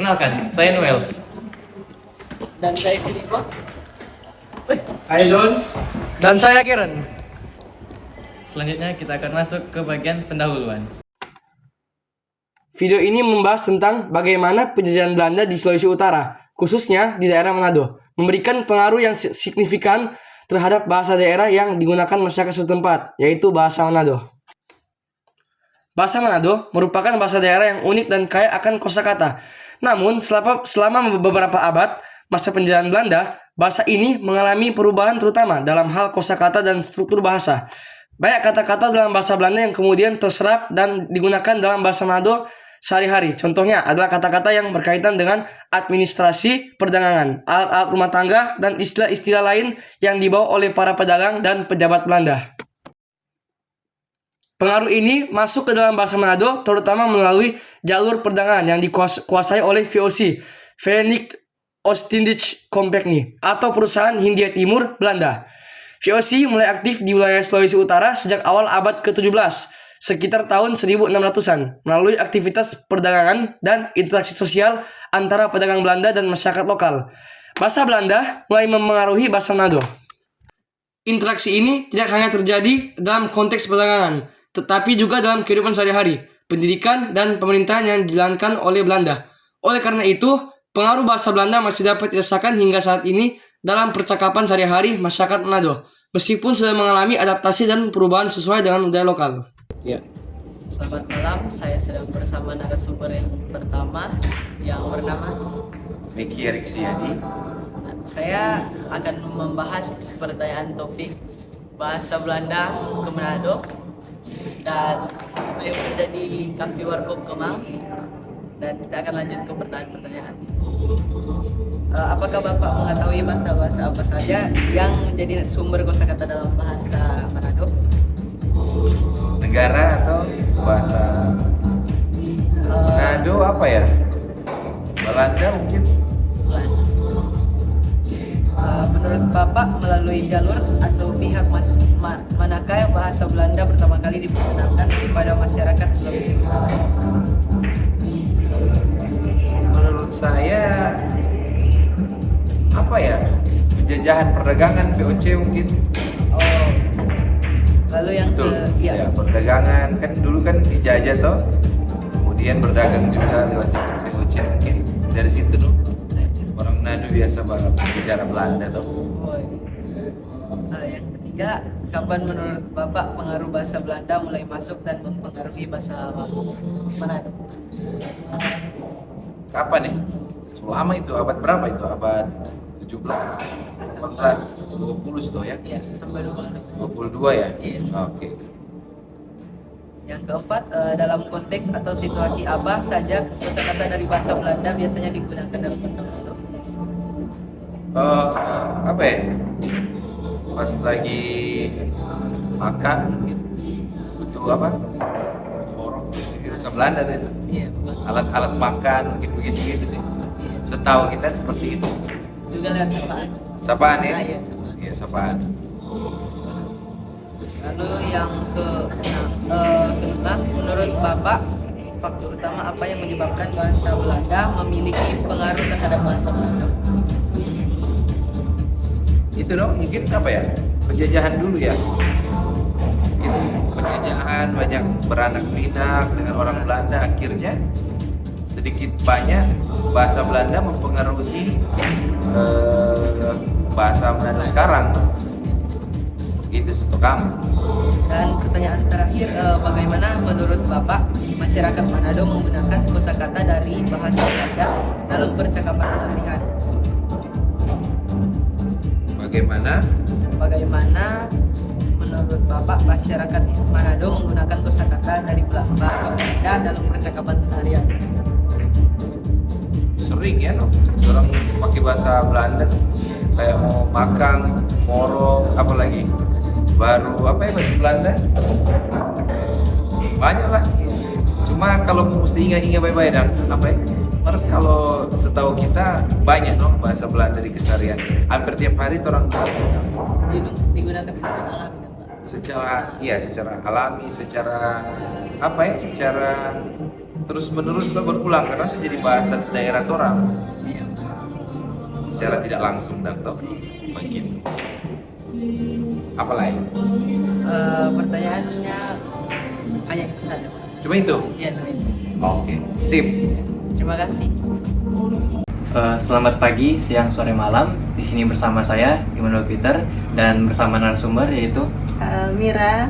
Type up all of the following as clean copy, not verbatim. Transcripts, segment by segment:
Perkenalkan, saya Noel. Dan saya Filipo. Saya Jones. Dan saya Karen. Selanjutnya kita akan masuk ke bagian pendahuluan. Video ini membahas tentang bagaimana penjajahan Belanda di Sulawesi Utara, khususnya di daerah Manado, memberikan pengaruh yang signifikan terhadap bahasa daerah yang digunakan masyarakat setempat, yaitu bahasa Manado. Bahasa Manado merupakan bahasa daerah yang unik dan kaya akan kosakata. Namun, selama beberapa abad masa penjajahan Belanda, bahasa ini mengalami perubahan terutama dalam hal kosakata dan struktur bahasa. Banyak kata-kata dalam bahasa Belanda yang kemudian terserap dan digunakan dalam bahasa Manado sehari-hari. Contohnya adalah kata-kata yang berkaitan dengan administrasi, perdagangan, alat-alat rumah tangga, dan istilah-istilah lain yang dibawa oleh para pedagang dan pejabat Belanda. Pengaruh ini masuk ke dalam bahasa Manado terutama melalui jalur perdagangan yang dikuasai oleh VOC, Verenigd Oostindische Compagnie, atau perusahaan Hindia Timur Belanda. VOC mulai aktif di wilayah Sulawesi Utara sejak awal abad ke-17, sekitar tahun 1600-an, melalui aktivitas perdagangan dan interaksi sosial antara pedagang Belanda dan masyarakat lokal. Bahasa Belanda mulai memengaruhi bahasa Manado. Interaksi ini tidak hanya terjadi dalam konteks perdagangan, tetapi juga dalam kehidupan sehari-hari, pendidikan, dan pemerintahan yang dijalankan oleh Belanda. Oleh karena itu, pengaruh bahasa Belanda masih dapat dirasakan hingga saat ini dalam percakapan sehari-hari masyarakat Manado, meskipun sudah mengalami adaptasi dan perubahan sesuai dengan budaya lokal. Ya. Selamat malam, saya sedang bersama narasumber yang pertama yang bernama Miki Erik Suyadi. saya akan membahas pertanyaan topik bahasa Belanda ke Manado, dan saya berada di Cafe Warkop Kemang, dan kita akan lanjut ke pertanyaan-pertanyaan. Apakah Bapak mengetahui bahasa-bahasa apa saja yang menjadi sumber kosakata dalam bahasa Manado? Negara atau bahasa Manado apa ya? Belanda mungkin. Menurut Bapak, melalui jalur atau pihak manakah bahasa Belanda pertama kali diperkenalkan kepada masyarakat Sulawesi Utara? Menurut saya apa ya? Penjajahan perdagangan VOC mungkin. Oh, lalu yang Betul. ya, Perdagangan kan dulu kan dijajah toh. Kemudian berdagang juga lewat VOC mungkin. Dari situ tuh orang Manado biasa bicara Belanda toh. oh, yang ketiga, kapan menurut Bapak pengaruh bahasa Belanda mulai masuk dan mempengaruhi bahasa Manado? Kapan nih? Selama itu abad berapa itu? Abad 17, 18, 20 tuh ya? Ya, sampai 22 ya? Iya. Oke. Yang keempat, dalam konteks atau situasi apa saja kata-kata dari bahasa Belanda biasanya digunakan dalam bahasa Manado? Apa ya? Pas lagi makan butuh apa? Forok bahasa Belanda tuh itu. Iya, Alat-alat makan begitu gitu sih. iya. Setahu kita seperti itu. Juga lewat sapaan. Sapaan ya? Ah, iya, sapaan. Iya, sapaan. Lalu yang kelima, menurut Bapak, faktor utama apa yang menyebabkan bahasa Belanda memiliki pengaruh terhadap bahasa Manado? Itu dong mungkin apa ya, penjajahan dulu ya, mungkin penjajahan banyak beranak pinak dengan orang Belanda, akhirnya sedikit banyak bahasa Belanda mempengaruhi bahasa Manado sekarang gitu setokam. Dan pertanyaan terakhir, bagaimana menurut Bapak masyarakat Manado menggunakan kosakata dari bahasa Belanda dalam percakapan sehari-hari? Bagaimana menurut Bapak masyarakat Manado menggunakan kosakata dari bahasa Belanda dalam percakapan sehari-hari? Sering ya no? Orang pakai bahasa Belanda tuh kayak mau makan, moro, apalagi baru apa ya bahasa Belanda banyak lah. Cuma kalau mesti ingat-ingat baik-baik dan apa ya, kalau setahu kita banyak dong bahasa Belanda di keseharian, hampir tiap hari orang tahu. Digunakan secara alami kan, Pak? secara alami, secara apa ya, secara terus menerus berulang karena sudah jadi bahasa daerah orang. Secara tidak langsung dan toh begitu. Apa lain? Pertanyaannya hanya itu saja. Cuma itu. Ya, cuma itu. Oke, sip. Terima kasih. Selamat pagi, siang, sore, malam. Di sini bersama saya Immanuel Peter dan bersama narasumber yaitu Mira.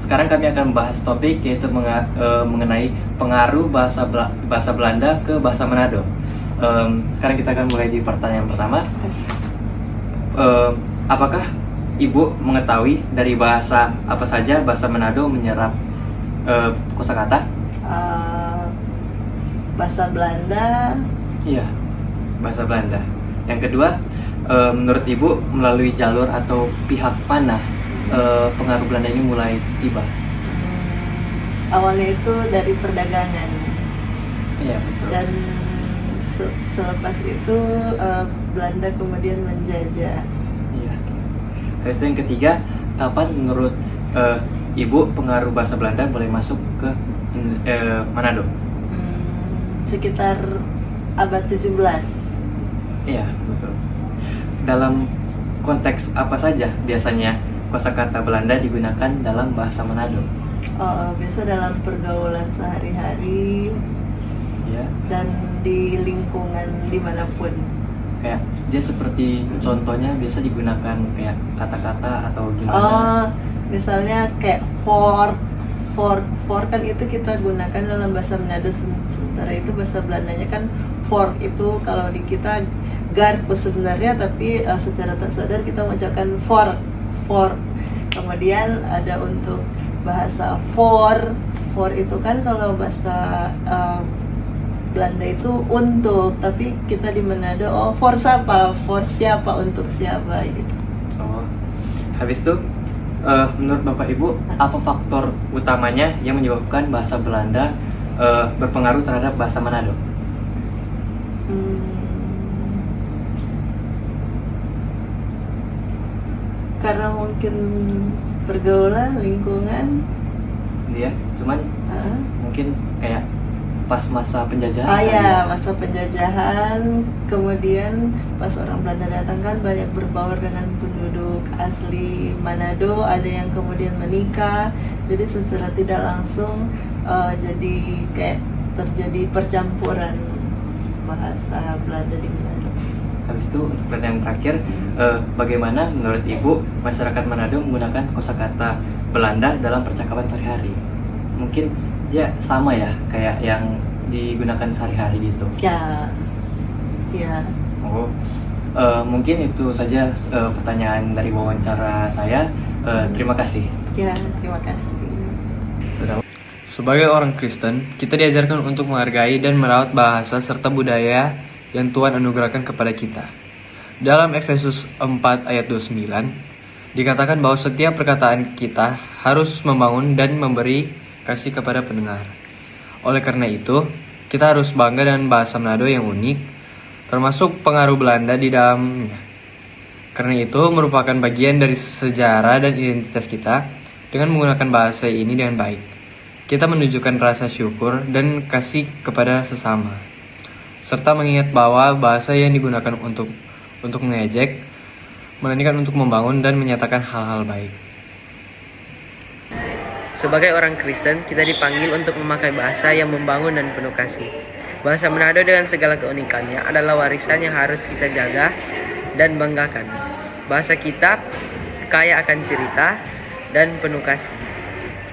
sekarang kami akan membahas topik yaitu mengenai pengaruh bahasa Belanda ke bahasa Manado. Sekarang kita akan mulai di pertanyaan pertama. Apakah Ibu mengetahui dari bahasa apa saja bahasa Manado menyerap kosakata? Bahasa Belanda. Iya, bahasa Belanda. Yang kedua, menurut Ibu melalui jalur atau pihak mana pengaruh Belanda ini mulai tiba? Awalnya itu dari perdagangan. Iya, betul. Dan selepas itu Belanda kemudian menjajah. Iya. Terus yang ketiga, kapan menurut Ibu pengaruh bahasa Belanda mulai masuk ke Manado? Sekitar abad 17. Iya, betul. Dalam konteks apa saja biasanya kosakata Belanda digunakan dalam bahasa Manado? Biasa dalam pergaulan sehari-hari Ya, dan di lingkungan dimanapun. kayak dia seperti contohnya biasa digunakan kayak kata-kata atau gimana? Misalnya kayak for kan itu kita gunakan dalam bahasa Manado, sementara itu bahasa Belandanya kan for itu kalau di kita garpu sebenarnya, tapi secara tak sadar kita mengucapkan for. Kemudian ada untuk bahasa for itu kan kalau bahasa Belanda itu untuk, tapi kita di Manado for siapa, untuk siapa gitu. Oh, habis itu menurut Bapak Ibu apa faktor utamanya yang menyebabkan bahasa Belanda berpengaruh terhadap bahasa Manado? Karena mungkin pergaulan, lingkungan. Dia cuman mungkin kayak pas masa penjajahan. Masa penjajahan. Kemudian pas orang Belanda datang kan banyak berbaur dengan penduduk asli Manado, ada yang kemudian menikah, jadi secara tidak langsung jadi kayak terjadi percampuran bahasa Belanda di Manado. Habis itu untuk pertanyaan terakhir, bagaimana menurut Ibu masyarakat Manado menggunakan kosakata Belanda dalam percakapan sehari-hari? Mungkin dia sama ya kayak yang digunakan sehari-hari gitu. Ya. Oh, mungkin itu saja pertanyaan dari wawancara saya. Terima kasih. Ya, terima kasih. Sebagai orang Kristen, kita diajarkan untuk menghargai dan merawat bahasa serta budaya yang Tuhan anugerahkan kepada kita. Dalam Efesus 4 ayat 29, dikatakan bahwa setiap perkataan kita harus membangun dan memberi kasih kepada pendengar. Oleh karena itu, kita harus bangga dengan bahasa Manado yang unik, termasuk pengaruh Belanda di dalamnya. Karena itu merupakan bagian dari sejarah dan identitas kita. Dengan menggunakan bahasa ini dengan baik, kita menunjukkan rasa syukur dan kasih kepada sesama, serta mengingat bahwa bahasa yang digunakan untuk mengejek, melainkan untuk membangun dan menyatakan hal-hal baik. Sebagai orang Kristen, kita dipanggil untuk memakai bahasa yang membangun dan penuh kasih. Bahasa Manado dengan segala keunikannya adalah warisan yang harus kita jaga dan banggakan. Bahasa kita kaya akan cerita dan penuh kasih.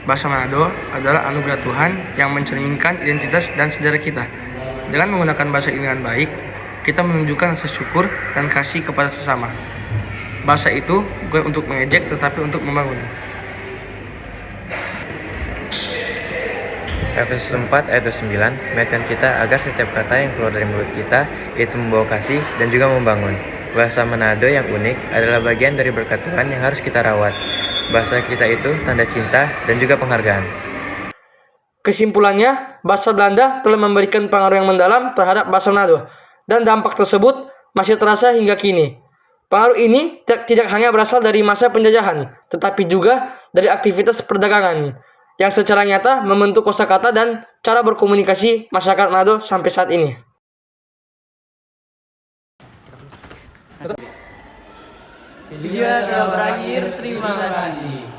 Bahasa Manado adalah anugerah Tuhan yang mencerminkan identitas dan sejarah kita. Dengan menggunakan bahasa ini dengan baik, kita menunjukkan rasa syukur dan kasih kepada sesama. Bahasa itu bukan untuk mengejek tetapi untuk membangun. Efesus 4 ayat 29 mengingatkan kita agar setiap kata yang keluar dari mulut kita itu membawa kasih dan juga membangun. Bahasa Manado yang unik adalah bagian dari berkat Tuhan yang harus kita rawat. Bahasa kita itu tanda cinta dan juga penghargaan. Kesimpulannya, bahasa Belanda telah memberikan pengaruh yang mendalam terhadap bahasa Manado, dan dampak tersebut masih terasa hingga kini. Pengaruh ini tidak hanya berasal dari masa penjajahan, tetapi juga dari aktivitas perdagangan yang secara nyata membentuk kosakata dan cara berkomunikasi masyarakat Manado sampai saat ini. Video telah berakhir, terima kasih.